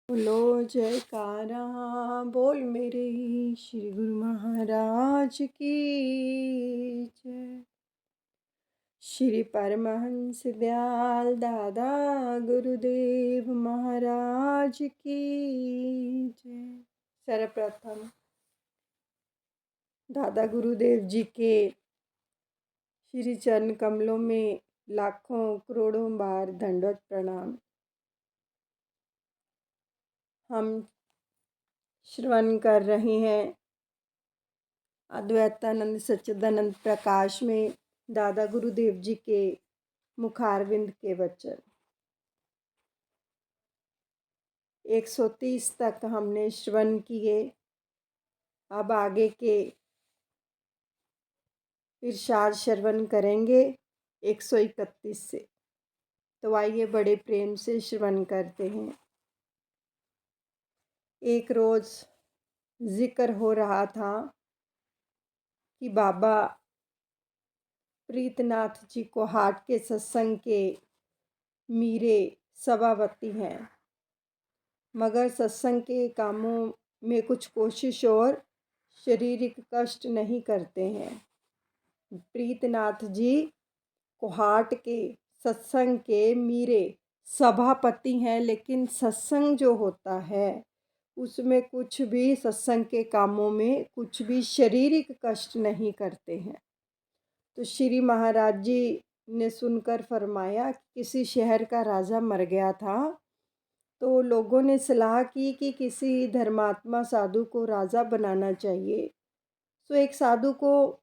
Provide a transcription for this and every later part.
बोलो जयकारा बोल मेरे श्री गुरु महाराज की जय। श्री परमहंस दयाल दादा गुरुदेव महाराज की जय। सर्वप्रथम दादा गुरुदेव जी के श्री चरण कमलों में लाखों करोड़ों बार दंडवत प्रणाम। हम श्रवण कर रहे हैं अद्वैतानंद सच्चिदानंद प्रकाश में दादा गुरुदेव जी के मुखारविंद के वचन। 130 तक हमने श्रवण किए। अब आगे के इरशाद श्रवण करेंगे 131 से। तो आइए बड़े प्रेम से श्रवण करते हैं। एक रोज़ जिक्र हो रहा था कि बाबा प्रीतनाथ जी को हाट के सत्संग के मीरे सभापति हैं, मगर सत्संग के कामों में कुछ कोशिश और शारीरिक कष्ट नहीं करते हैं। प्रीतनाथ जी कोहाट के सत्संग के मीरे सभापति हैं, लेकिन सत्संग जो होता है उसमें कुछ भी, सत्संग के कामों में कुछ भी शारीरिक कष्ट नहीं करते हैं। तो श्री महाराज जी ने सुनकर फरमाया कि किसी शहर का राजा मर गया था, तो लोगों ने सलाह की कि किसी धर्मात्मा साधु को राजा बनाना चाहिए। तो एक साधु को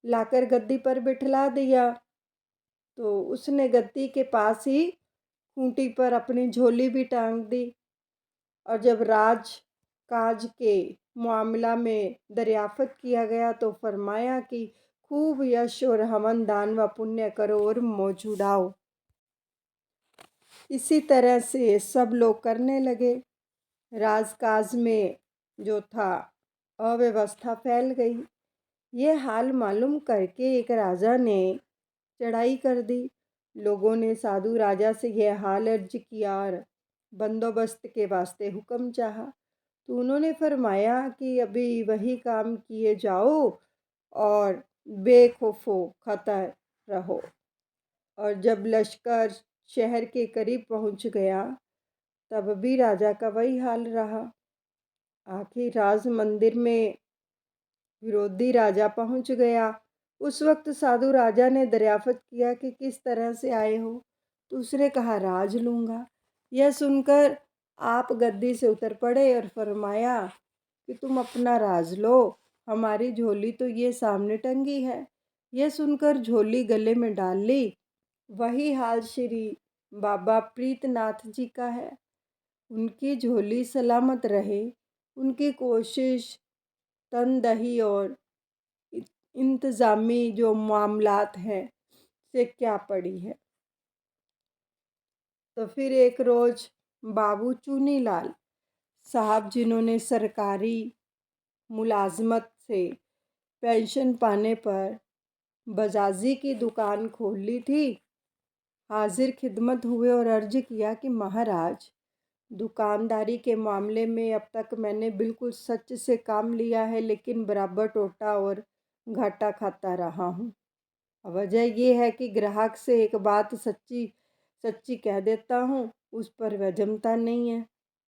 लाकर गद्दी पर बिठला दिया। तो उसने गद्दी के पास ही खूंटी पर अपनी झोली भी टांग दी। और जब राज काज के मामला में दरियाफत किया गया तो फरमाया कि खूब यश और हवन दान व पुण्य करो और मौज उड़ाओ। इसी तरह से सब लोग करने लगे। राजकाज में जो था अव्यवस्था फैल गई। ये हाल मालूम करके एक राजा ने चढ़ाई कर दी। लोगों ने साधु राजा से यह हाल अर्ज किया और बंदोबस्त के वास्ते हुक्म चाहा। तो उन्होंने फरमाया कि अभी वही काम किए जाओ और बेखौफो खतर रहो। और जब लश्कर शहर के करीब पहुंच गया तब भी राजा का वही हाल रहा। आखिर राज मंदिर में विरोधी राजा पहुंच गया। उस वक्त साधु राजा ने दरियाफत किया कि किस तरह से आए हो। तो उसने कहा राज लूँगा। यह सुनकर आप गद्दी से उतर पड़े और फरमाया कि तुम अपना राज लो, हमारी झोली तो ये सामने टंगी है। यह सुनकर झोली गले में डाल ली। वही हाल श्री बाबा प्रीतनाथ जी का है। उनकी झोली सलामत रहे, उनकी कोशिश तनदही और इंतज़ामी जो मामलात हैं से क्या पड़ी है। तो फिर एक रोज़ बाबू चूनीलाल साहब, जिन्होंने सरकारी मुलाजमत से पेंशन पाने पर बजाजी की दुकान खोल ली थी, हाजिर खिदमत हुए और अर्ज किया कि महाराज, दुकानदारी के मामले में अब तक मैंने बिल्कुल सच से काम लिया है, लेकिन बराबर टोटा और घाटा खाता रहा हूँ। वजह यह है कि ग्राहक से एक बात सच्ची सच्ची कह देता हूँ, उस पर वह जमता नहीं है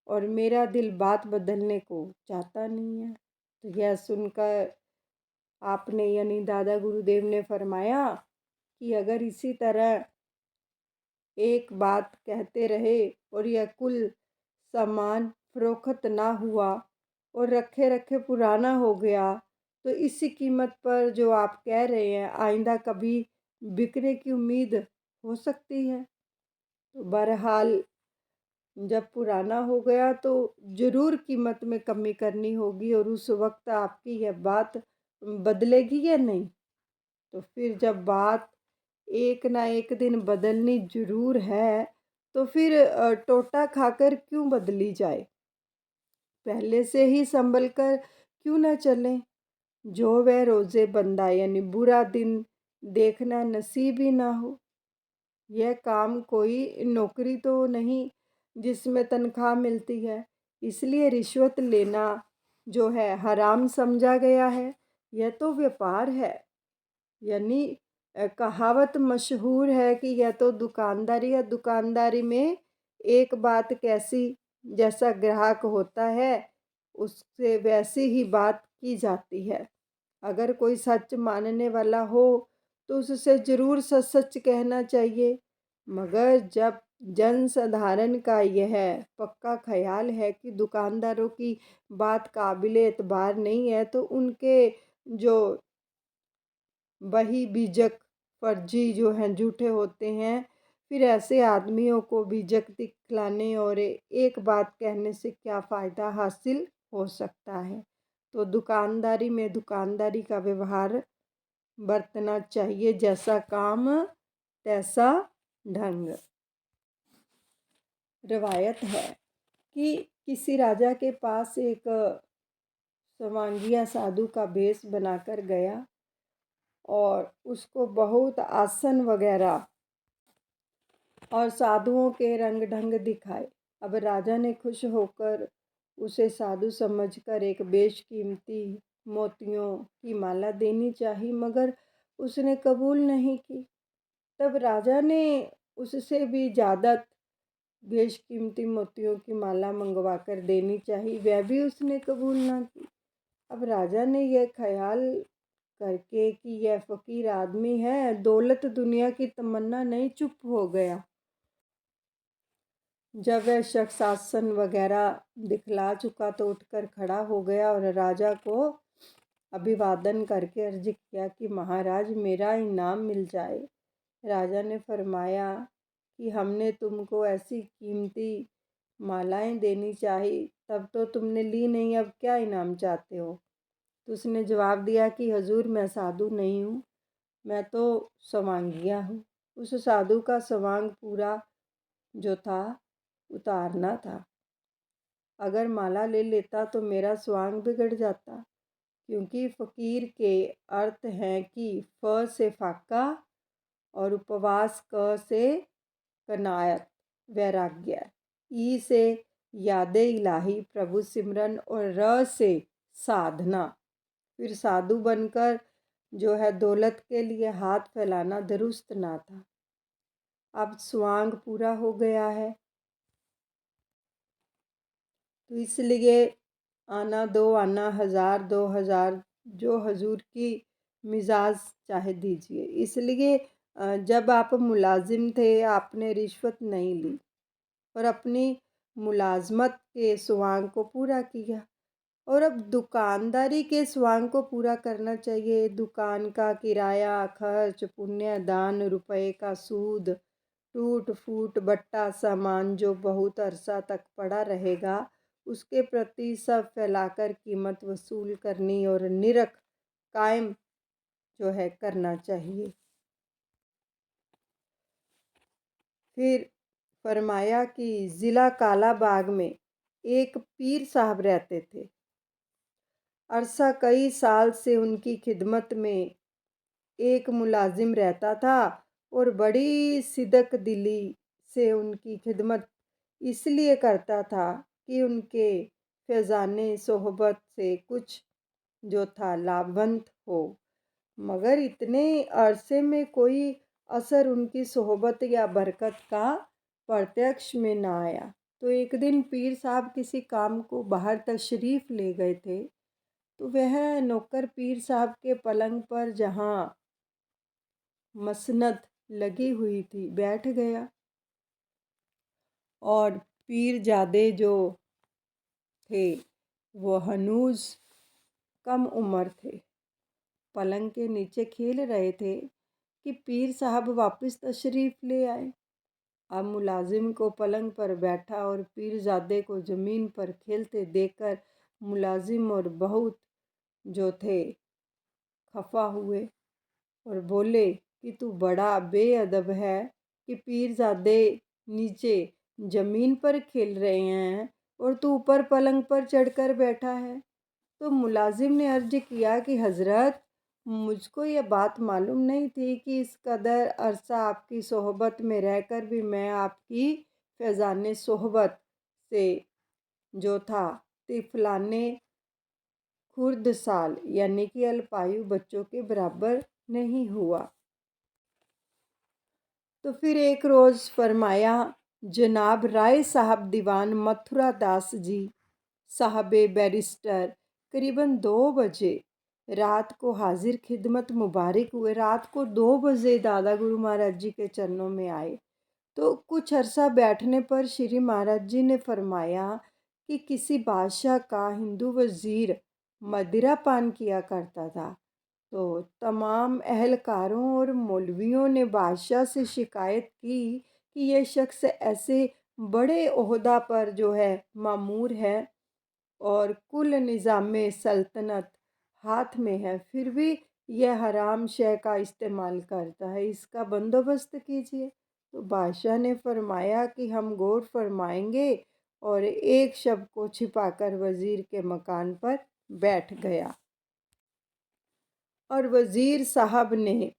और मेरा दिल बात बदलने को चाहता नहीं है। तो यह सुनकर आपने यानी दादा गुरुदेव ने फरमाया कि अगर इसी तरह एक बात कहते रहे और यह कुल सामान फरोख्त ना हुआ और रखे रखे पुराना हो गया, तो इसी कीमत पर जो आप कह रहे हैं आइंदा कभी बिकने की उम्मीद हो सकती है। तो बहरहाल जब पुराना हो गया तो ज़रूर कीमत में कमी करनी होगी और उस वक्त आपकी यह बात बदलेगी या नहीं। तो फिर जब बात एक ना एक दिन बदलनी ज़रूर है, तो फिर टोटा खाकर क्यों बदली जाए, पहले से ही संभल कर क्यों ना चलें। जो वह रोज़े बंदा यानी बुरा दिन देखना नसीब ही ना हो। यह काम कोई नौकरी तो नहीं जिसमें तनख्वाह मिलती है। इसलिए रिश्वत लेना जो है हराम समझा गया है। यह तो व्यापार है। यानी कहावत मशहूर है कि यह तो दुकानदारी है। दुकानदारी में एक बात कैसी, जैसा ग्राहक होता है उससे वैसी ही बात की जाती है। अगर कोई सच मानने वाला हो तो उससे ज़रूर सच सच कहना चाहिए। मगर जब जन साधारण का यह पक्का ख्याल है कि दुकानदारों की बात काबिले एतबार नहीं है, तो उनके जो वही बीजक फर्जी जो हैं, झूठे होते हैं, फिर ऐसे आदमियों को बीजक दिखलाने और एक बात कहने से क्या फ़ायदा हासिल हो सकता है। तो दुकानदारी में दुकानदारी का व्यवहार बरतना चाहिए, जैसा काम तैसा ढंग। रवायत है कि किसी राजा के पास एक सवांगिया साधु का भेष बनाकर गया और उसको बहुत आसन वगैरह और साधुओं के रंग ढंग दिखाए। अब राजा ने खुश होकर उसे साधु समझकर एक बेशकीमती मोतियों की माला देनी चाहिए, मगर उसने कबूल नहीं की। तब राजा ने उससे भी ज़्यादा बेशकीमती मोतियों की माला मंगवा कर देनी चाहिए, वह भी उसने कबूल ना की। अब राजा ने यह ख्याल करके कि यह फ़कीर आदमी है, दौलत दुनिया की तमन्ना नहीं, चुप हो गया। जब वह शख्स आसन वगैरह दिखला चुका तो उठकर खड़ा हो गया और राजा को अभिवादन करके अर्ज किया कि महाराज, मेरा इनाम मिल जाए। राजा ने फरमाया कि हमने तुमको ऐसी कीमती मालाएं देनी चाहिए, तब तो तुमने ली नहीं, अब क्या इनाम चाहते हो। तो उसने जवाब दिया कि हजूर, मैं साधु नहीं हूँ, मैं तो सवांगिया हूँ। उस साधु का सवांग पूरा जो था उतारना था। अगर माला ले लेता तो मेरा स्वांग बिगड़ जाता, क्योंकि फ़कीर के अर्थ हैं कि फ से फाका और उपवास, क से कनायत वैराग्य, ई से यादे इलाही प्रभु सिमरन और र से साधना। फिर साधु बनकर जो है दौलत के लिए हाथ फैलाना दुरुस्त ना था। अब स्वांग पूरा हो गया है, तो इसलिए आना दो आना, हज़ार दो हज़ार, जो हजूर की मिजाज चाहे दीजिए। इसलिए जब आप मुलाजिम थे आपने रिश्वत नहीं ली और अपनी मुलाजमत के स्वांग को पूरा किया, और अब दुकानदारी के स्वांग को पूरा करना चाहिए। दुकान का किराया, खर्च, पुण्य, दान, रुपए का सूद, टूट फूट बट्टा सामान जो बहुत अरसा तक पड़ा रहेगा, उसके प्रति सब फैलाकर कीमत वसूल करनी और निरख कायम जो है करना चाहिए। फिर फरमाया कि ज़िला कालाबाग में एक पीर साहब रहते थे। अरसा कई साल से उनकी खिदमत में एक मुलाजिम रहता था और बड़ी सिदक दिली से उनकी खिदमत इसलिए करता था कि उनके फैज़ाने सोहबत से कुछ जो था लाभवंत हो। मगर इतने अरसे में कोई असर उनकी सोहबत या बरकत का प्रत्यक्ष में ना आया। तो एक दिन पीर साहब किसी काम को बाहर तशरीफ़ ले गए थे, तो वह नौकर पीर साहब के पलंग पर जहाँ मसनद लगी हुई थी बैठ गया, और पीरजादे जो थे वो हनूज कम उम्र थे, पलंग के नीचे खेल रहे थे कि पीर साहब वापस तशरीफ़ ले आए। अब मुलाजिम को पलंग पर बैठा और पीरजादे को ज़मीन पर खेलते देखकर मुलाजिम और बहुत जो थे खफा हुए और बोले कि तू बड़ा बेअदब है कि पीरजादे नीचे ज़मीन पर खेल रहे हैं और तू ऊपर पलंग पर चढ़कर बैठा है। तो मुलाजिम ने अर्ज किया कि हज़रत, मुझको ये बात मालूम नहीं थी कि इस कदर अरसा आपकी सोहबत में रहकर भी मैं आपकी फैज़ान सोहबत से जो था तिफलाने खुर्द साल यानी कि अल्पायु बच्चों के बराबर नहीं हुआ। तो फिर एक रोज़ फरमाया, जनाब राय साहब दीवान मथुरा दास जी साहब बैरिस्टर करीबन 2 बजे रात को हाजिर खिदमत मुबारक हुए। रात को 2 बजे दादा गुरु महाराज जी के चरणों में आए। तो कुछ अरसा बैठने पर श्री महाराज जी ने फरमाया कि किसी बादशाह का हिंदू वज़ीर मदिरा पान किया करता था। तो तमाम अहलकारों और मौलवियों ने बादशाह से शिकायत की कि यह शख्स ऐसे बड़े ओहदा पर जो है मामूर है और कुल निज़ाम सल्तनत हाथ में है, फिर भी यह हराम शय का इस्तेमाल करता है, इसका बंदोबस्त कीजिए। तो बादशाह ने फरमाया कि हम गौर फरमाएंगे, और एक शब को छिपाकर वज़ीर के मकान पर बैठ गया। और वज़ीर साहब ने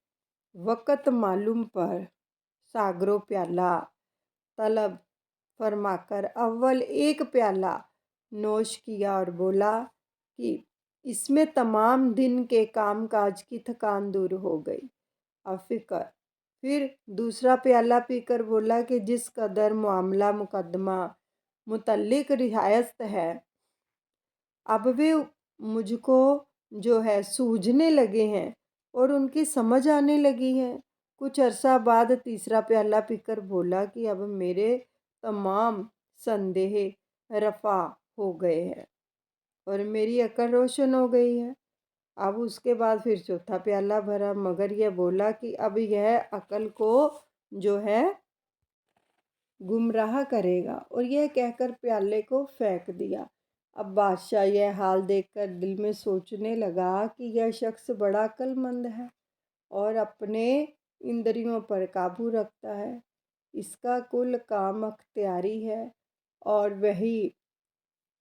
वक़्त मालूम पर सागरो प्याला तलब फरमाकर अव्वल एक प्याला नोश किया और बोला कि इसमें तमाम दिन के कामकाज की थकान दूर हो गई। अब फ़िक्र। फिर दूसरा प्याला पीकर बोला कि जिस कदर मामला मुकदमा मुतल्लिक रियायत है, अब वे मुझको जो है सूझने लगे हैं और उनकी समझ आने लगी है। कुछ अरसा बाद तीसरा प्याला पीकर बोला कि अब मेरे तमाम संदेह रफ़ा हो गए हैं और मेरी अकल रोशन हो गई है। अब उसके बाद फिर चौथा प्याला भरा, मगर यह बोला कि अब यह अकल को जो है गुमराह करेगा, और यह कहकर प्याले को फेंक दिया। अब बादशाह यह हाल देखकर दिल में सोचने लगा कि यह शख्स बड़ा अक्लमंद है और अपने इंद्रियों पर काबू रखता है, इसका कुल काम अख्तियारी है। और वही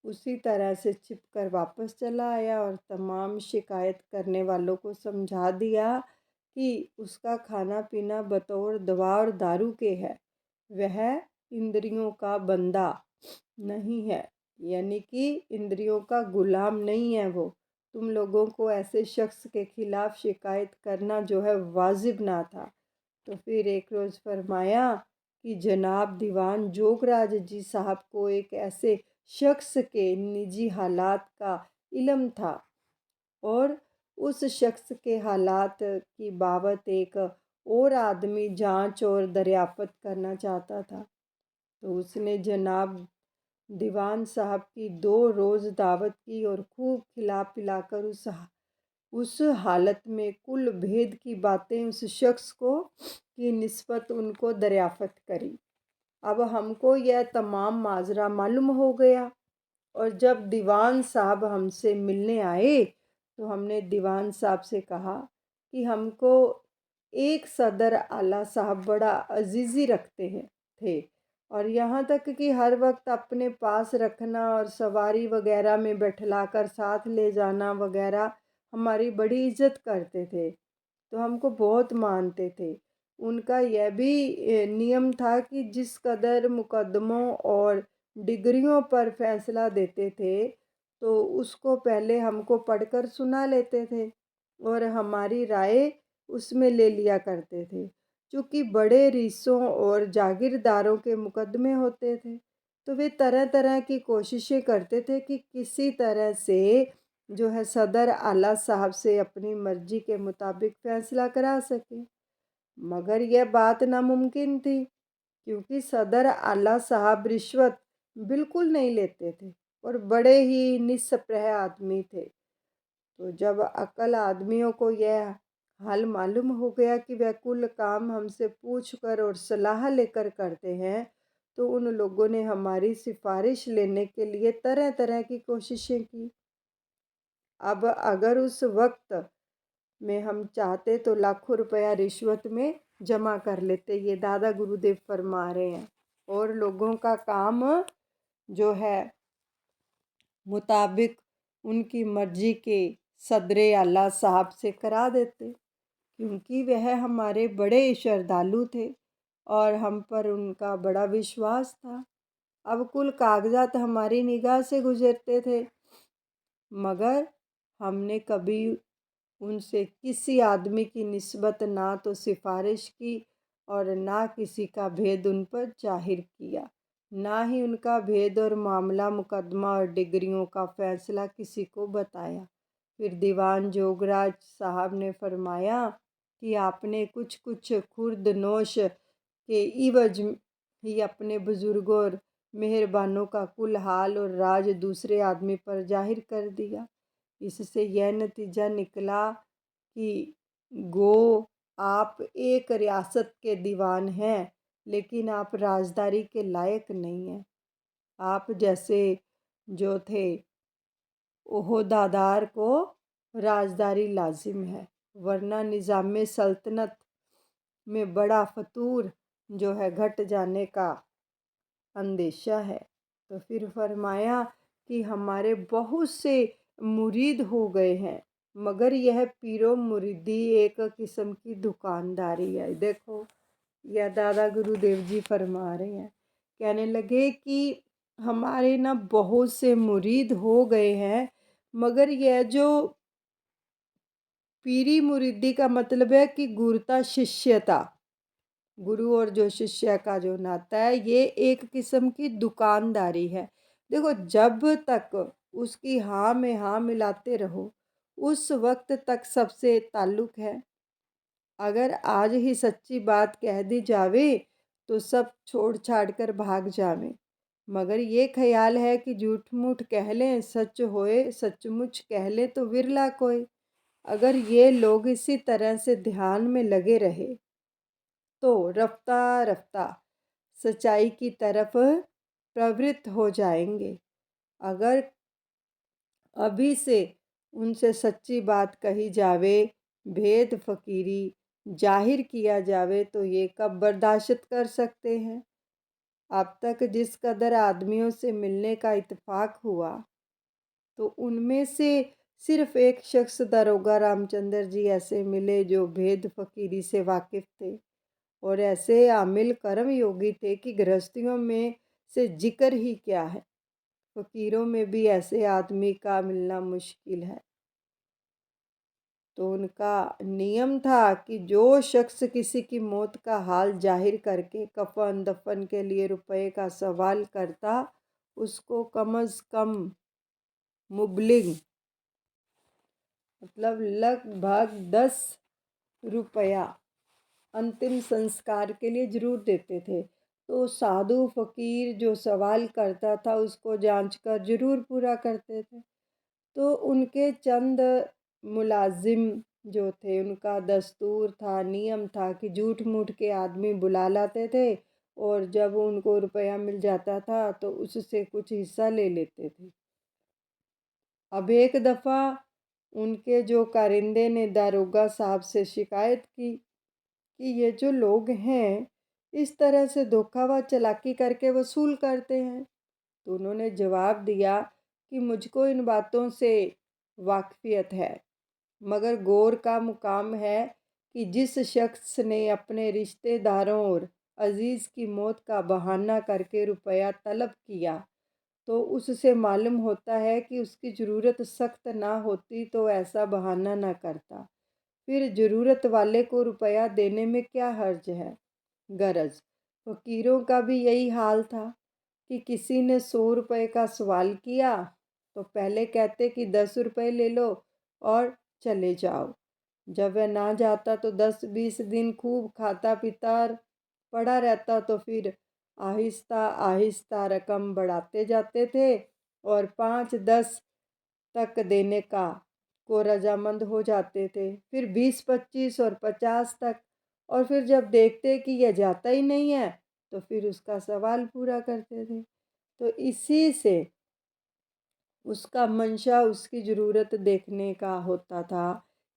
उसी तरह से छिपकर वापस चला आया और तमाम शिकायत करने वालों को समझा दिया कि उसका खाना पीना बतौर दवा और दारू के है, वह इंद्रियों का बंदा नहीं है, यानी कि इंद्रियों का गुलाम नहीं है वो। तुम लोगों को ऐसे शख्स के खिलाफ शिकायत करना जो है वाजिब ना था। तो फिर एक रोज़ फरमाया कि जनाब दीवान जोगराज जी साहब को एक ऐसे शख्स के निजी हालात का इल्म था और उस शख्स के हालात की बाबत एक और आदमी जांच और दरियाफ्त करना चाहता था। तो उसने जनाब दीवान साहब की 2 रोज़ दावत की और खूब खिला पिलाकर उस हालत में कुल भेद की बातें उस शख्स को की निस्बत उनको दरियाफ्त करी। अब हमको यह तमाम माजरा मालूम हो गया, और जब दीवान साहब हमसे मिलने आए तो हमने दीवान साहब से कहा कि हमको एक सदर आला साहब बड़ा अजीज़ी रखते हैं थे, और यहाँ तक कि हर वक्त अपने पास रखना और सवारी वगैरह में बैठलाकर साथ ले जाना वगैरह हमारी बड़ी इज्जत करते थे, तो हमको बहुत मानते थे। उनका यह भी नियम था कि जिस कदर मुकदमों और डिग्रियों पर फैसला देते थे तो उसको पहले हमको पढ़कर सुना लेते थे और हमारी राय उसमें ले लिया करते थे। चूँकि बड़े रिसों और जागीरदारों के मुकदमे होते थे तो वे तरह तरह की कोशिशें करते थे कि किसी तरह से जो है सदर आला साहब से अपनी मर्जी के मुताबिक फ़ैसला करा सकें, मगर यह बात नामुमकिन थी क्योंकि सदर आला साहब रिश्वत बिल्कुल नहीं लेते थे और बड़े ही निस्पृह आदमी थे। तो जब अक्ल आदमियों को यह हाल मालूम हो गया कि वह कुल काम हमसे पूछ कर और सलाह लेकर करते हैं, तो उन लोगों ने हमारी सिफारिश लेने के लिए तरह तरह की कोशिशें की। अब अगर उस वक्त में हम चाहते तो लाखों रुपया रिश्वत में जमा कर लेते, ये दादा गुरुदेव फरमा रहे हैं, और लोगों का काम जो है मुताबिक उनकी मर्जी के सदरे आला साहब से करा देते, क्योंकि वह हमारे बड़े श्रद्धालु थे और हम पर उनका बड़ा विश्वास था। अब कुल कागजात हमारी निगाह से गुजरते थे, मगर हमने कभी उनसे किसी आदमी की निस्बत ना तो सिफारिश की और ना किसी का भेद उन पर जाहिर किया, ना ही उनका भेद और मामला, मुकदमा और डिग्रियों का फैसला किसी को बताया। फिर दीवान जोगराज साहब ने फरमाया कि आपने कुछ कुछ खुर्द नोश के इवज ही अपने बुजुर्गों और मेहरबानों का कुल हाल और राज दूसरे आदमी पर जाहिर कर दिया। इससे यह नतीजा निकला कि गो आप एक रियासत के दीवान हैं, लेकिन आप राजदारी के लायक नहीं हैं। आप जैसे जो थे ओहदादार को राजदारी लाजिम है, वरना निज़ाम सल्तनत में बड़ा फतूर जो है घट जाने का अंदेशा है। तो फिर फरमाया कि हमारे बहुत से मुरीद हो गए हैं, मगर यह पीरो मुरीदी एक किस्म की दुकानदारी है। देखो, यह दादा गुरुदेव जी फरमा रहे हैं, कहने लगे कि हमारे ना बहुत से मुरीद हो गए हैं, मगर यह जो पीरी मुरीदी का मतलब है कि गुरुता शिष्यता, गुरु और जो शिष्य का जो नाता है, ये एक किस्म की दुकानदारी है। देखो, जब तक उसकी हाँ में हाँ मिलाते रहो, उस वक्त तक सबसे ताल्लुक है। अगर आज ही सच्ची बात कह दी जावे तो सब छोड़ छाड़ कर भाग जावें, मगर ये ख्याल है कि झूठ मूठ कह लें, सच होए सचमुच कह लें तो विरला कोई। अगर ये लोग इसी तरह से ध्यान में लगे रहे तो रफ्ता रफ्ता सच्चाई की तरफ प्रवृत्त हो जाएंगे। अगर अभी से उनसे सच्ची बात कही जावे, भेद फ़कीरी जाहिर किया जावे, तो ये कब बर्दाश्त कर सकते हैं। अब तक जिस कदर आदमियों से मिलने का इत्तेफाक हुआ, तो उनमें से सिर्फ एक शख्स दरोगा रामचंद्र जी ऐसे मिले जो भेद फ़कीरी से वाकिफ़ थे और ऐसे आमिल कर्म योगी थे कि गृहस्थियों में से जिक्र ही क्या है। फ़कीरों में भी ऐसे आदमी का मिलना मुश्किल है। तो उनका नियम था कि जो शख्स किसी की मौत का हाल जाहिर करके कफन दफन के लिए रुपए का सवाल करता, उसको कम अज़ कम मुबलिग मतलब लगभग 10 रुपया अंतिम संस्कार के लिए ज़रूर देते थे। तो साधु फ़कीर जो सवाल करता था, उसको जांच कर ज़रूर पूरा करते थे। तो उनके चंद मुलाजिम जो थे, उनका दस्तूर था, नियम था कि झूठ मूठ के आदमी बुला लाते थे और जब उनको रुपया मिल जाता था तो उससे कुछ हिस्सा ले लेते थे। अब एक दफ़ा उनके जो कारिंदे ने दारोगा साहब से शिकायत की कि ये जो लोग हैं, इस तरह से धोखा व चालाकी करके वसूल करते हैं। तो उन्होंने जवाब दिया कि मुझको इन बातों से वाकफ़ियत है, मगर गौर का मुकाम है कि जिस शख्स ने अपने रिश्तेदारों और अजीज़ की मौत का बहाना करके रुपया तलब किया, तो उससे मालूम होता है कि उसकी ज़रूरत सख्त ना होती तो ऐसा बहाना ना करता। फिर ज़रूरत वाले को रुपया देने में क्या हर्ज है। गरज फ़कीरों का भी यही हाल था कि किसी ने 100 रुपये का सवाल किया तो पहले कहते कि 10 रुपये ले लो और चले जाओ। जब वह ना जाता तो 10-20 दिन खूब खाता पीता पड़ा रहता, तो फिर आहिस्ता आहिस्ता रकम बढ़ाते जाते थे और 5-10 तक देने का को रजामंद हो जाते थे। फिर 20-25 और 50 तक, और फिर जब देखते कि यह जाता ही नहीं है तो फिर उसका सवाल पूरा करते थे। तो इसी से उसका मंशा उसकी ज़रूरत देखने का होता था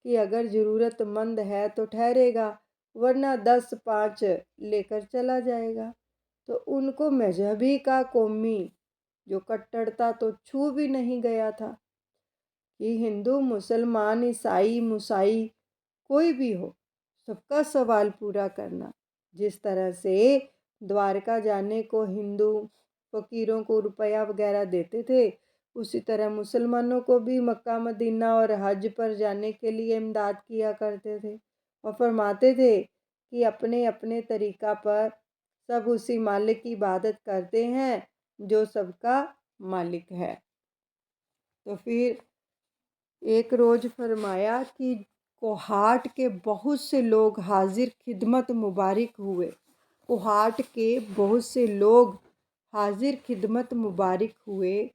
कि अगर ज़रूरतमंद है तो ठहरेगा, वरना 10-5 लेकर चला जाएगा। तो उनको मजहबी का कौमी जो कट्टरता तो छू भी नहीं गया था कि हिंदू मुसलमान ईसाई मुसाई कोई भी हो, सबका सवाल पूरा करना। जिस तरह से द्वारका जाने को हिंदू फ़कीरों को रुपया वगैरह देते थे, उसी तरह मुसलमानों को भी मक्का मदीना और हज पर जाने के लिए इमदाद किया करते थे और फरमाते थे कि अपने अपने तरीक़ा पर सब उसी मालिक की इबादत करते हैं जो सबका मालिक है। तो फिर एक रोज़ फरमाया कि कोहाट के बहुत से लोग हाजिर खिदमत मुबारक हुए। कोहाट के बहुत से लोग हाजिर खिदमत मुबारक हुए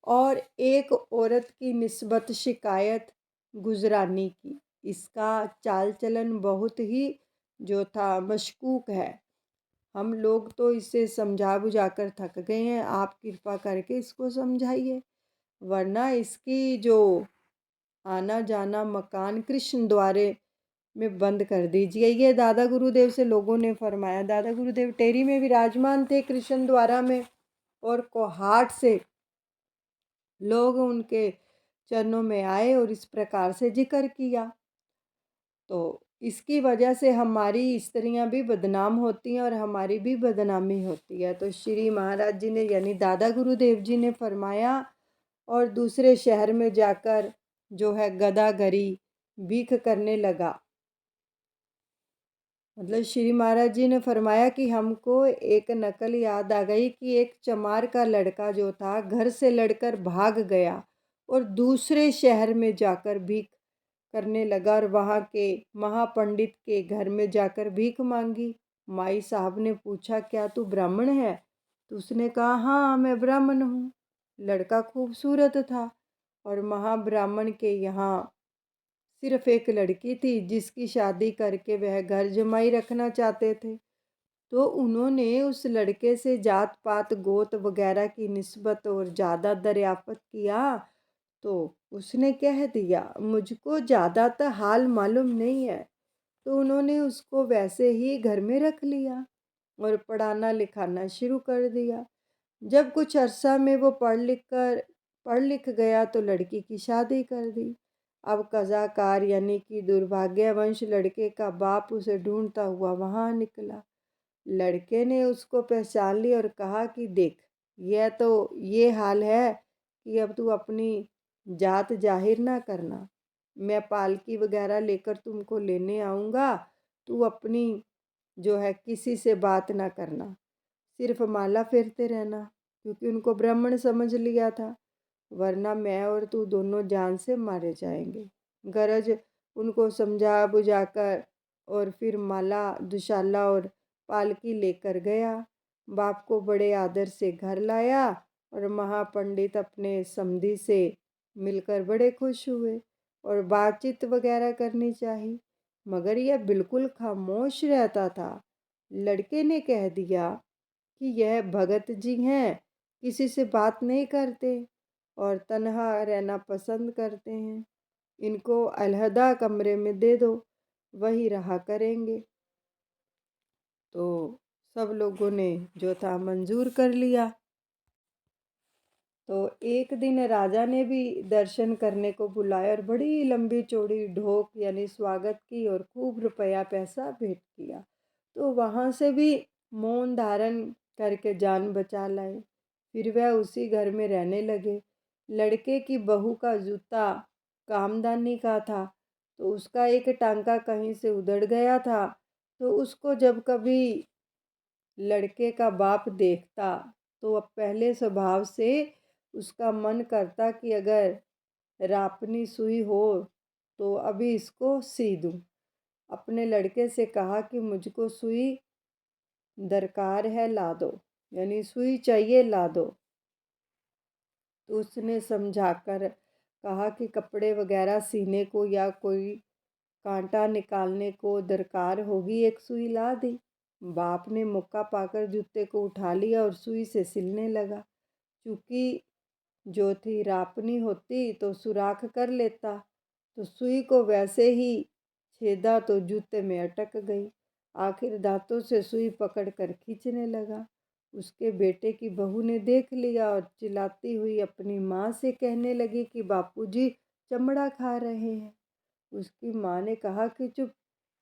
और एक औरत की निस्बत शिकायत गुजरानी की। इसका चाल चलन बहुत ही जो था मशकूक है। हम लोग तो इसे समझा बुझा कर थक गए हैं, आप कृपा करके इसको समझाइए, वरना इसकी जो आना जाना मकान कृष्ण द्वारे में बंद कर दीजिए। ये दादा गुरुदेव से लोगों ने फरमाया। दादा गुरुदेव टेरी में विराजमान थे कृष्ण द्वारा में, और कोहाट से लोग उनके चरणों में आए और इस प्रकार से जिक्र किया। तो इसकी वजह से हमारी स्त्रियां भी बदनाम होती हैं और हमारी भी बदनामी होती है। तो श्री महाराज जी ने यानी दादा गुरुदेव जी ने फरमाया और दूसरे शहर में जाकर जो है गदागरी भीख करने लगा। मतलब श्री महाराज जी ने फरमाया कि हमको एक नकल याद आ गई कि एक चमार का लड़का जो था घर से लड़कर भाग गया और दूसरे शहर में जाकर भीख करने लगा और वहाँ के महापंडित के घर में जाकर भीख मांगी। माई साहब ने पूछा, क्या तू ब्राह्मण है? तो उसने कहा, हाँ मैं ब्राह्मण हूँ। लड़का खूबसूरत था और महाब्राह्मण के यहाँ सिर्फ एक लड़की थी जिसकी शादी करके वह घर जमाई रखना चाहते थे। तो उन्होंने उस लड़के से जात पात गोत वगैरह की निस्बत और ज़्यादा दरियाफ़त किया। तो उसने कह दिया, मुझको ज़्यादा हाल मालूम नहीं है। तो उन्होंने उसको वैसे ही घर में रख लिया और पढ़ाना लिखाना शुरू कर दिया। जब कुछ अरसा में वो पढ़ लिख गया तो लड़की की शादी कर दी। अब कज़ाकार यानी कि दुर्भाग्यवश लड़के का बाप उसे ढूंढता हुआ वहाँ निकला। लड़के ने उसको पहचान लिया और कहा कि देख, यह तो ये हाल है कि अब तू अपनी जात जाहिर ना करना। मैं पालकी वगैरह लेकर तुमको लेने आऊँगा, तू अपनी जो है किसी से बात ना करना, सिर्फ माला फेरते रहना, क्योंकि उनको ब्राह्मण समझ लिया था, वरना मैं और तू दोनों जान से मारे जाएंगे। गरज उनको समझा बुझाकर और फिर माला दुशाला और पालकी लेकर गया। बाप को बड़े आदर से घर लाया और महापंडित अपने समधी से मिलकर बड़े खुश हुए और बातचीत वगैरह करनी चाहिए, मगर यह बिल्कुल खामोश रहता था। लड़के ने कह दिया कि यह भगत जी हैं, किसी से बात नहीं करते और तन्हा रहना पसंद करते हैं। इनको अलहदा कमरे में दे दो, वही रहा करेंगे। तो सब लोगों ने जो था मंजूर कर लिया। तो एक दिन राजा ने भी दर्शन करने को बुलाया और बड़ी लंबी चौड़ी ढोक यानी स्वागत की और खूब रुपया पैसा भेंट किया। तो वहाँ से भी मौन धारण करके जान बचा लाए। फिर वह उसी घर में रहने लगे। लड़के की बहू का जूता कामदानी का था, तो उसका एक टांका कहीं से उधड़ गया था। तो उसको जब कभी लड़के का बाप देखता तो अब पहले स्वभाव से उसका मन करता कि अगर रापनी सुई हो तो अभी इसको सी दूँ। अपने लड़के से कहा कि मुझको सुई दरकार है, ला दो, यानी सुई चाहिए, ला दो। तो उसने समझाकर कहा कि कपड़े वगैरह सीने को या कोई कांटा निकालने को दरकार होगी, एक सुई ला दी। बाप ने मौका पाकर जूते को उठा लिया और सुई से सिलने लगा। चूँकि जो थी रापनी होती तो सुराख कर लेता, तो सुई को वैसे ही छेदा तो जूते में अटक गई। आखिर दांतों से सुई पकड़कर खींचने लगा। उसके बेटे की बहू ने देख लिया और चिल्लाती हुई अपनी माँ से कहने लगी कि बापूजी चमड़ा खा रहे हैं। उसकी माँ ने कहा कि चुप,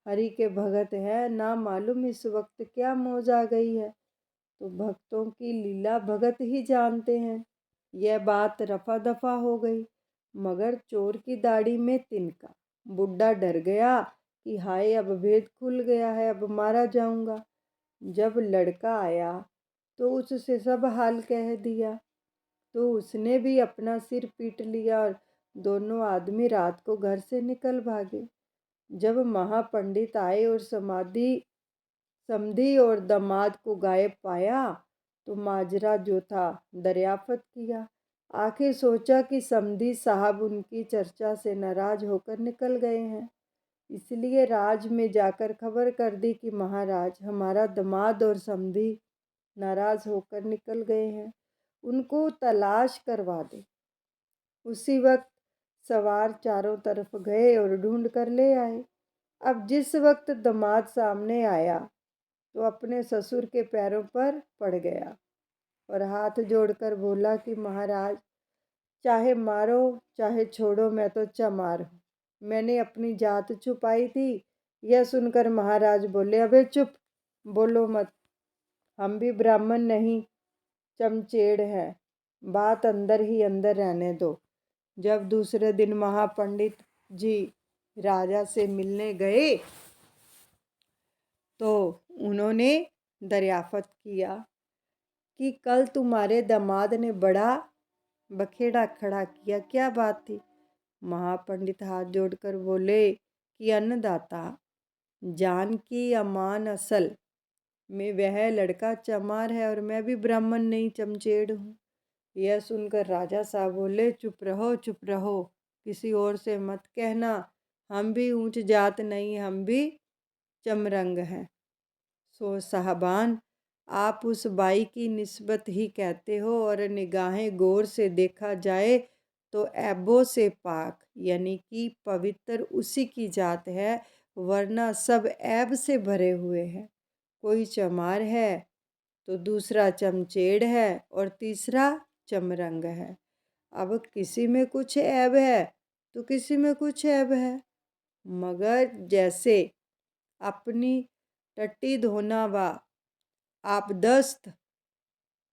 हरि के भगत है, ना मालूम इस वक्त क्या मौज आ गई है। तो भक्तों की लीला भगत ही जानते हैं। यह बात रफा दफा हो गई, मगर चोर की दाढ़ी में तिनका। बुढ़ा डर गया कि हाय अब भेद खुल गया है, अब मारा जाऊंगा। जब लड़का आया तो उससे सब हाल कह दिया, तो उसने भी अपना सिर पीट लिया और दोनों आदमी रात को घर से निकल भागे। जब महापंडित आए और समधी और दामाद को गायब पाया तो माजरा जो था दरियाफत किया। आखिर सोचा कि समधी साहब उनकी चर्चा से नाराज होकर निकल गए हैं, इसलिए राज में जाकर खबर कर दी कि महाराज, हमारा दामाद और समधी नाराज होकर निकल गए हैं, उनको तलाश करवा दे। उसी वक्त सवार चारों तरफ गए और ढूंढ कर ले आए। अब जिस वक्त दामाद सामने आया तो अपने ससुर के पैरों पर पड़ गया और हाथ जोड़कर बोला कि महाराज, चाहे मारो चाहे छोड़ो, मैं तो चमार हूँ। मैंने अपनी जात छुपाई थी। यह सुनकर महाराज बोले, अबे चुप, बोलो मत, हम भी ब्राह्मण नहीं चमचेड़ है, बात अंदर ही अंदर रहने दो। जब दूसरे दिन महापंडित जी राजा से मिलने गए तो उन्होंने दरियाफत किया कि कल तुम्हारे दामाद ने बड़ा बखेड़ा खड़ा किया, क्या बात थी। महापंडित हाथ जोड़कर बोले कि अन्नदाता, जानकी अमान असल में वह लड़का चमार है और मैं भी ब्राह्मण नहीं चमचेड़ हूँ। यह सुनकर राजा साहब बोले, चुप रहो चुप रहो, किसी और से मत कहना, हम भी ऊंच जात नहीं, हम भी चमरंग हैं। सो साहबान, आप उस बाई की निस्बत ही कहते हो और निगाहें गौर से देखा जाए तो ऐबों से पाक यानी कि पवित्र उसी की जात है, वरना सब ऐब से भरे हुए हैं। कोई चमार है तो दूसरा चमचेड़ है और तीसरा चमरंग है। अब किसी में कुछ ऐब है तो किसी में कुछ ऐब है, मगर जैसे अपनी टट्टी धोना व आबदस्त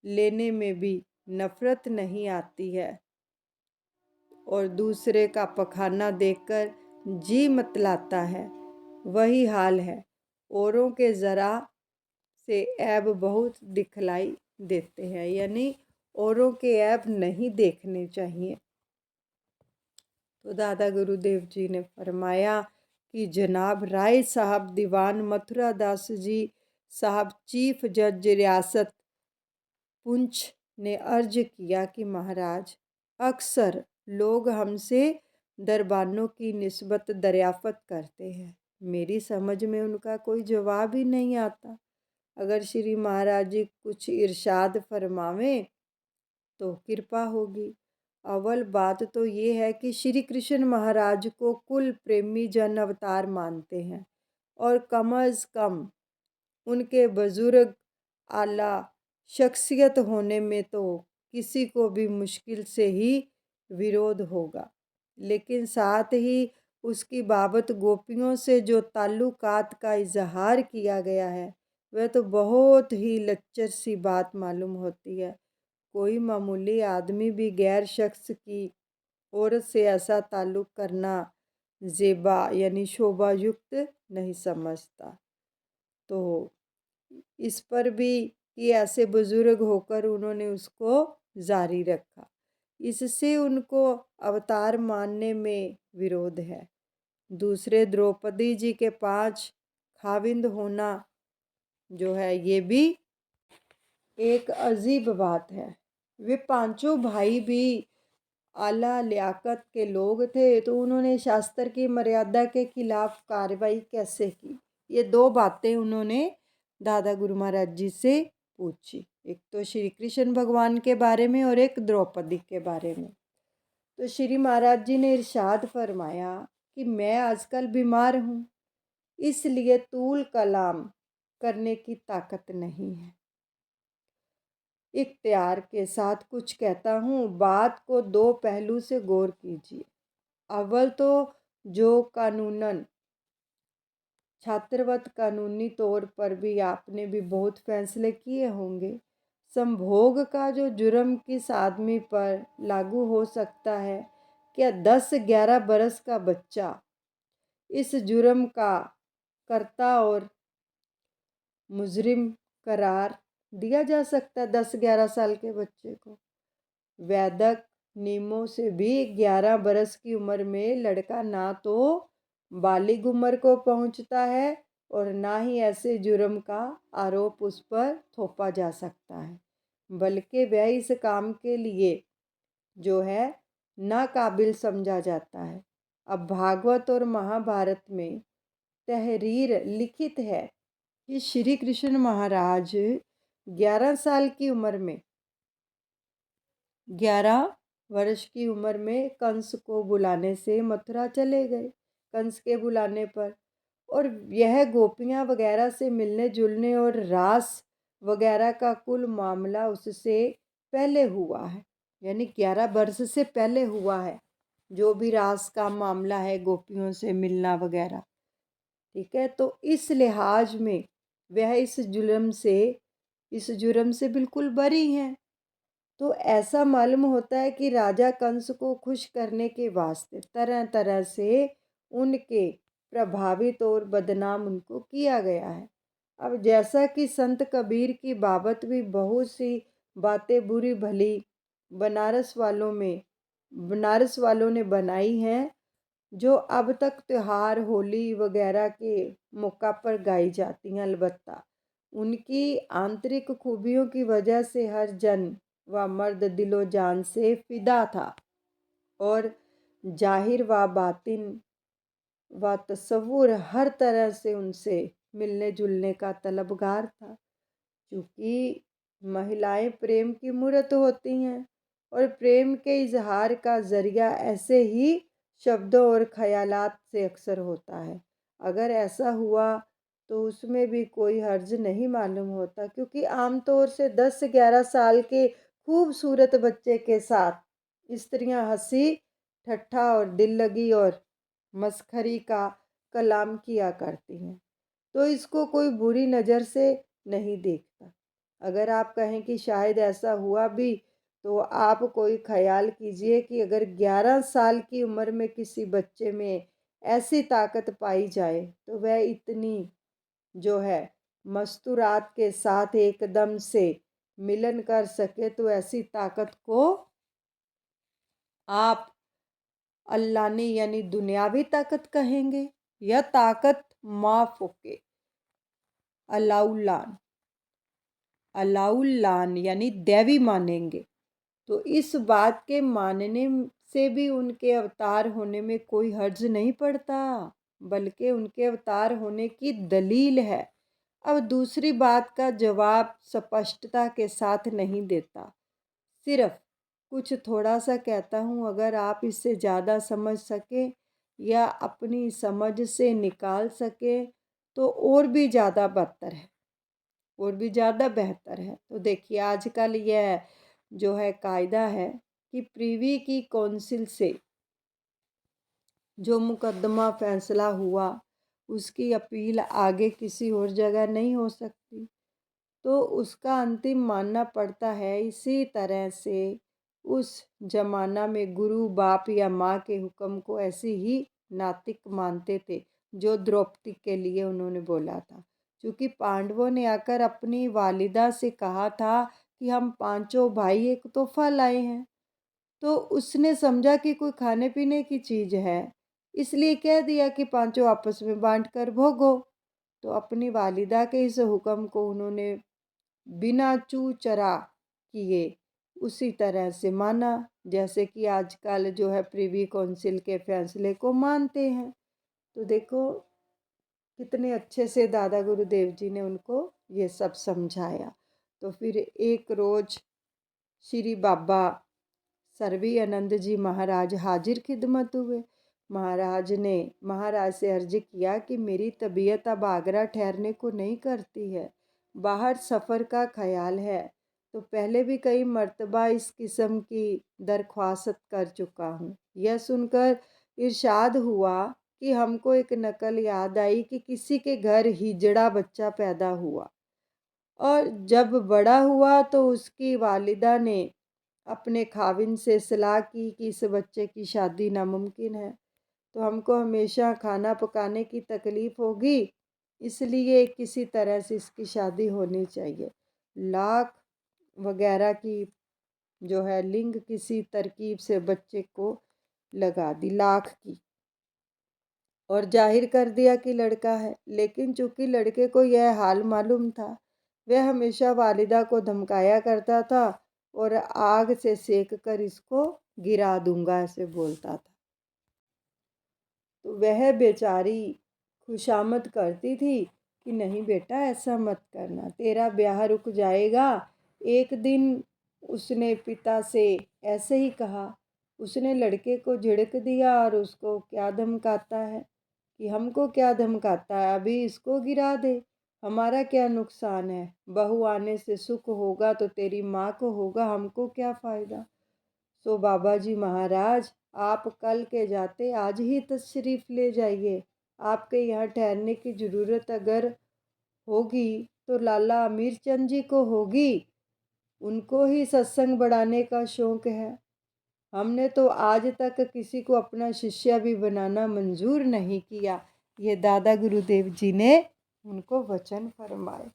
लेने में भी नफरत नहीं आती है और दूसरे का पखाना देखकर जी मतलाता है, वही हाल है। औरों के ज़रा से ऐब बहुत दिखलाई देते हैं, यानी औरों के ऐब नहीं देखने चाहिए। तो दादा गुरुदेव जी ने फरमाया कि जनाब राय साहब दीवान मथुरा दास जी साहब चीफ जज रियासत पुंछ ने अर्ज किया कि महाराज, अक्सर लोग हमसे दरबानों की निस्बत दरियाफत करते हैं, मेरी समझ में उनका कोई जवाब ही नहीं आता। अगर श्री महाराज जी कुछ इरशाद फरमावें तो कृपा होगी। अव्वल बात तो ये है कि श्री कृष्ण महाराज को कुल प्रेमी जन अवतार मानते हैं और कम अज़ कम उनके बुजुर्ग आला शख्सियत होने में तो किसी को भी मुश्किल से ही विरोध होगा, लेकिन साथ ही उसकी बाबत गोपियों से जो ताल्लुकात का इजहार किया गया है वह तो बहुत ही लच्चर सी बात मालूम होती है। कोई मामूली आदमी भी गैर शख्स की औरत से ऐसा ताल्लुक़ करना ज़ेबा यानी शोभा युक्त नहीं समझता। तो इस पर भी कि ऐसे बुज़ुर्ग होकर उन्होंने उसको जारी रखा, इससे उनको अवतार मानने में विरोध है। दूसरे द्रौपदी जी के 5 खाविंद होना जो है ये भी एक अजीब बात है। वे पांचों भाई भी आला लियाकत के लोग थे, तो उन्होंने शास्त्र की मर्यादा के खिलाफ कार्रवाई कैसे की। ये 2 बातें उन्होंने दादा गुरु महाराज जी से पूछी, एक तो श्री कृष्ण भगवान के बारे में और एक द्रौपदी के बारे में। तो श्री महाराज जी ने इरशाद फरमाया कि मैं आजकल बीमार हूँ, इसलिए तूल कलाम करने की ताकत नहीं है। इख्तियार के साथ कुछ कहता हूँ, बात को 2 पहलू से गौर कीजिए। अव्वल तो जो कानूनन छात्रवत कानूनी तौर पर भी आपने भी बहुत फैसले किए होंगे। संभोग का जो जुर्म किस आदमी पर लागू हो सकता है? क्या 10-11 बरस का बच्चा इस जुर्म का कर्ता और मुजरिम करार दिया जा सकता है? 10-11 साल के बच्चे को वैदिक नियमों से भी 11 बरस की उम्र में लड़का ना तो बालिग उम्र को पहुंचता है और ना ही ऐसे जुर्म का आरोप उस पर थोपा जा सकता है, बल्कि वह इस काम के लिए जो है नाकाबिल समझा जाता है। अब भागवत और महाभारत में तहरीर लिखित है कि श्री कृष्ण महाराज 11 साल की उम्र में 11 वर्ष की उम्र में कंस को बुलाने से मथुरा चले गए। कंस के बुलाने पर, और यह गोपियाँ वगैरह से मिलने जुलने और रास वगैरह का कुल मामला उससे पहले हुआ है, यानी 11 वर्ष से पहले हुआ है जो भी रास का मामला है, गोपियों से मिलना वगैरह। ठीक है, तो इस लिहाज में वह इस जुर्म से बिल्कुल बरी हैं। तो ऐसा मालूम होता है कि राजा कंस को खुश करने के वास्ते तरह तरह से उनके प्रभावित और बदनाम उनको किया गया है। अब जैसा कि संत कबीर की बाबत भी बहुत सी बातें बुरी भली बनारस वालों ने बनाई हैं, जो अब तक त्योहार होली वगैरह के मौका पर गाई जाती हैं। अलबत्ता उनकी आंतरिक खूबियों की वजह से हर जन व मर्द दिलो जान से फिदा था और जाहिर व बातिन व तस्वुर हर तरह से उनसे मिलने जुलने का तलबगार था। क्योंकि महिलाएं प्रेम की मूर्त होती हैं और प्रेम के इजहार का ज़रिया ऐसे ही शब्दों और ख्यालात से अक्सर होता है। अगर ऐसा हुआ तो उसमें भी कोई हर्ज नहीं मालूम होता, क्योंकि आमतौर से 10-11 साल के खूबसूरत बच्चे के साथ स्त्रियां हंसी ठट्ठा और दिल लगी और मस्खरी का कलाम किया करती हैं, तो इसको कोई बुरी नज़र से नहीं देखता। अगर आप कहें कि शायद ऐसा हुआ भी, तो आप कोई ख्याल कीजिए कि अगर 11 साल की उम्र में किसी बच्चे में ऐसी ताकत पाई जाए तो वह इतनी जो है मस्तूरात के साथ एकदम से मिलन कर सके, तो ऐसी ताकत को आप अल्लानी यानी दुनियावी ताकत कहेंगे या ताकत माफुके अलाउल्लान अलाउल्लान यानी दैवी मानेंगे? तो इस बात के मानने से भी उनके अवतार होने में कोई हर्ज नहीं पड़ता, बल्कि उनके अवतार होने की दलील है। अब दूसरी बात का जवाब स्पष्टता के साथ नहीं देता, सिर्फ कुछ थोड़ा सा कहता हूँ। अगर आप इससे ज़्यादा समझ सकें या अपनी समझ से निकाल सकें तो और भी ज़्यादा बदतर है, और भी ज़्यादा बेहतर है। तो देखिए, आजकल यह जो है कायदा है कि प्रीवी की कौंसिल से जो मुकदमा फैसला हुआ उसकी अपील आगे किसी और जगह नहीं हो सकती, तो उसका अंतिम मानना पड़ता है। इसी तरह से उस जमाना में गुरु बाप या माँ के हुक्म को ऐसे ही नातिक मानते थे जो द्रौपदी के लिए उन्होंने बोला था। क्योंकि पांडवों ने आकर अपनी वालिदा से कहा था कि हम पांचों भाई एक तोहफा लाए हैं, तो उसने समझा कि कोई खाने पीने की चीज़ है, इसलिए कह दिया कि पांचों आपस में बांट कर भोगो। तो अपनी वालिदा के इस हुक्म को उन्होंने बिना चू चरा किए उसी तरह से माना, जैसे कि आजकल जो है प्रीवी काउंसिल के फैसले को मानते हैं। तो देखो कितने अच्छे से दादा गुरुदेव जी ने उनको ये सब समझाया। तो फिर एक रोज़ श्री बाबा सर्वी आनंद जी महाराज हाजिर खिदमत हुए। महाराज से अर्ज किया कि मेरी तबीयत अब आगरा ठहरने को नहीं करती है, बाहर सफ़र का ख्याल है। तो पहले भी कई मर्तबा इस किस्म की दरख्वास्त कर चुका हूँ। यह सुनकर इरशाद हुआ उसकी हमको एक नकल याद आई कि किसी के घर हिजड़ा बच्चा पैदा हुआ, और जब बड़ा हुआ तो उसकी वालिदा ने अपने खाविंद से सलाह की कि इस बच्चे की शादी नामुमकिन है, तो हमको हमेशा खाना पकाने की तकलीफ़ होगी, इसलिए किसी तरह से इसकी शादी होनी चाहिए। लाख वगैरह की जो है लिंग किसी तरकीब से बच्चे को लगा दी, लाख की, और जाहिर कर दिया कि लड़का है। लेकिन चूंकि लड़के को यह हाल मालूम था, वह हमेशा वालिदा को धमकाया करता था और आग से सेक कर इसको गिरा दूंगा ऐसे बोलता था। तो वह बेचारी खुशामद करती थी कि नहीं बेटा ऐसा मत करना, तेरा ब्याह रुक जाएगा। एक दिन उसने पिता से ऐसे ही कहा। उसने लड़के को झिड़क दिया और उसको क्या धमकाता है कि हमको क्या धमकाता है, अभी इसको गिरा दे, हमारा क्या नुकसान है, बहू आने से सुख होगा तो तेरी माँ को होगा, हमको क्या फ़ायदा। सो बाबा जी महाराज, आप कल के जाते आज ही तशरीफ़ ले जाइए। आपके यहाँ ठहरने की ज़रूरत अगर होगी तो लाला अमीर चंद जी को होगी, उनको ही सत्संग बढ़ाने का शौक़ है। हमने तो आज तक किसी को अपना शिष्य भी बनाना मंजूर नहीं किया। ये दादा गुरुदेव जी ने उनको वचन फरमाए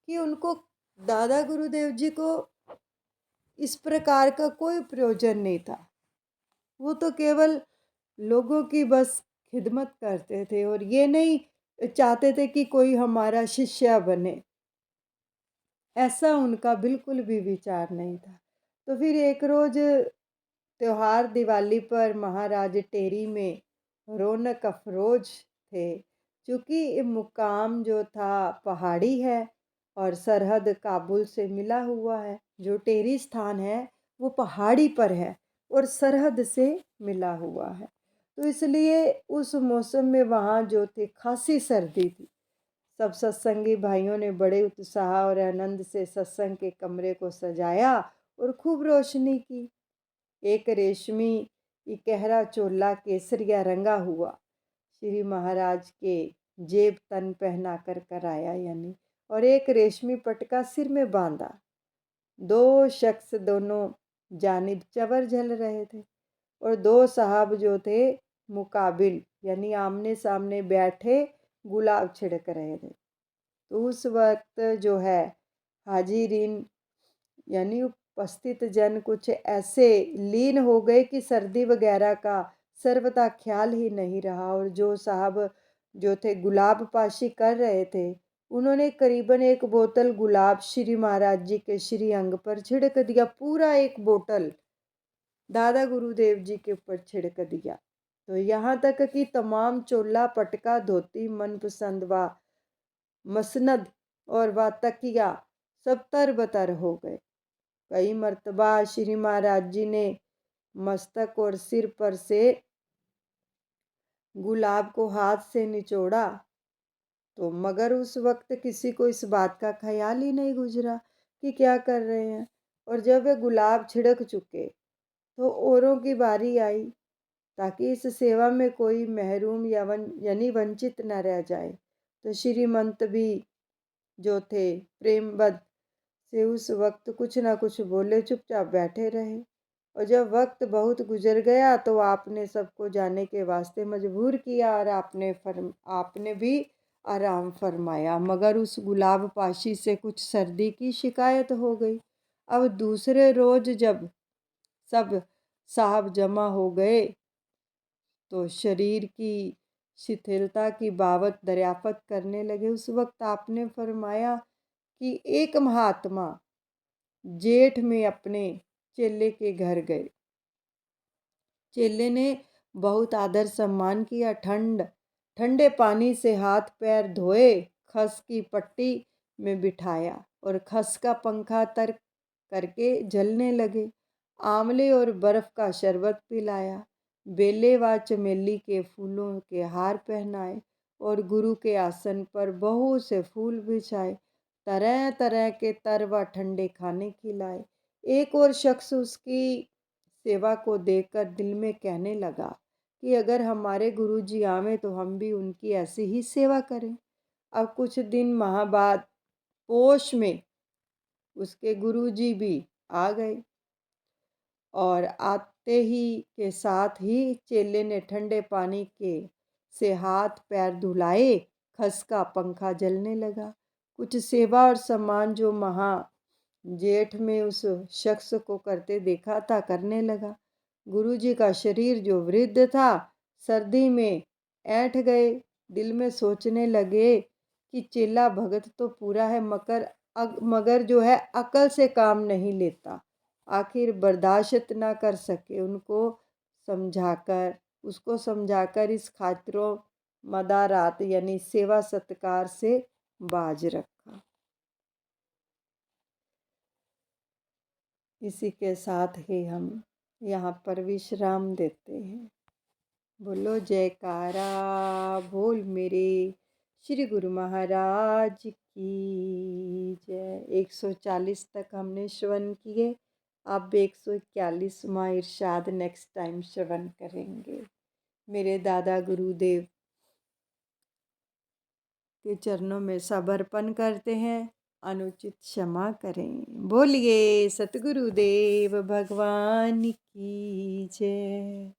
कि उनको, दादा गुरुदेव जी को इस प्रकार का कोई प्रयोजन नहीं था। वो तो केवल लोगों की बस खिदमत करते थे और ये नहीं चाहते थे कि कोई हमारा शिष्य बने, ऐसा उनका बिल्कुल भी विचार नहीं था। तो फिर एक रोज़ त्योहार दिवाली पर महाराज टेरी में रौनक अफरोज थे। चूँकि मुकाम जो था पहाड़ी है और सरहद काबुल से मिला हुआ है, जो टेरी स्थान है वो पहाड़ी पर है और सरहद से मिला हुआ है, तो इसलिए उस मौसम में वहाँ जो थे खासी सर्दी थी। सब सत्संगी भाइयों ने बड़े उत्साह और आनंद से सत्संग के कमरे को सजाया और खूब रोशनी की। एक रेशमी इकहरा चोला केसरिया रंगा हुआ श्री महाराज के जेब तन पहना कर कराया यानी, और एक रेशमी पटका सिर में बांधा। दो शख्स दोनों जानिब चवर झल रहे थे और दो साहब जो थे मुकाबिल यानी आमने सामने बैठे गुलाब छिड़क रहे थे। तो उस वक्त जो है हाजिरीन यानी उपस्थित जन कुछ ऐसे लीन हो गए कि सर्दी वगैरह का सर्वथा ख्याल ही नहीं रहा, और जो साहब जो थे गुलाब पाशी कर रहे थे, उन्होंने करीबन एक बोतल गुलाब श्री महाराज जी के श्री अंग पर छिड़क दिया। पूरा एक बोतल दादा गुरुदेव जी के ऊपर छिड़क दिया। तो यहाँ तक कि तमाम चोला पटका धोती मनपसंद व मसनद और व तकिया सब तरबतर हो गए। कई मर्तबा श्री महाराज जी ने मस्तक और सिर पर से गुलाब को हाथ से निचोड़ा, तो मगर उस वक्त किसी को इस बात का ख्याल ही नहीं गुजरा कि क्या कर रहे हैं। और जब वे गुलाब छिड़क चुके तो औरों की बारी आई, ताकि इस सेवा में कोई महरूम यानी वंचित न रह जाए। तो श्रीमंत भी जो थे प्रेमबद्ध से उस वक्त कुछ ना कुछ बोले, चुपचाप बैठे रहे। और जब वक्त बहुत गुजर गया तो आपने सबको जाने के वास्ते मजबूर किया और आपने भी आराम फरमाया, मगर उस गुलाब पाशी से कुछ सर्दी की शिकायत हो गई। अब दूसरे रोज़ जब सब साहब जमा हो गए तो शरीर की शिथिलता की बाबत दरियाफत करने लगे। उस वक्त आपने फरमाया कि एक महात्मा जेठ में अपने चेले के घर गए। चेले ने बहुत आदर सम्मान किया, ठंडे पानी से हाथ पैर धोए, खस की पट्टी में बिठाया और खस का पंखा तर करके जलने लगे। आंवले और बर्फ़ का शरबत पिलाया, बेले व चमेली के फूलों के हार पहनाए और गुरु के आसन पर बहुत से फूल बिछाए, तरह तरह के तर व ठंडे खाने खिलाए। एक और शख्स उसकी सेवा को देखकर दिल में कहने लगा कि अगर हमारे गुरुजी आवें तो हम भी उनकी ऐसी ही सेवा करें। अब कुछ दिन माह बाद पोष में उसके गुरुजी भी आ गए और आते ही के साथ ही चेले ने ठंडे पानी के से हाथ पैर धुलाए। खसका पंखा जलने लगा। कुछ सेवा और सम्मान जो महा जेठ में उस शख्स को करते देखा था करने लगा। गुरुजी का शरीर जो वृद्ध था सर्दी में ऐंठ गए। दिल में सोचने लगे कि चेला भगत तो पूरा है मगर जो है अकल से काम नहीं लेता। आखिर बर्दाश्त ना कर सके उसको समझाकर इस खातिरों मदारात यानी सेवा सत्कार से बाज रखा। इसी के साथ ही हम यहाँ पर विश्राम देते हैं। बोलो जयकारा बोल मेरे श्री गुरु महाराज की जय। 140 तक हमने श्रवण किए। अब 141वां इरशाद नेक्स्ट टाइम श्रवण करेंगे। मेरे दादा गुरुदेव के चरणों में समर्पण करते हैं। अनुचित क्षमा करें। बोलिए सतगुरुदेव भगवान की जय।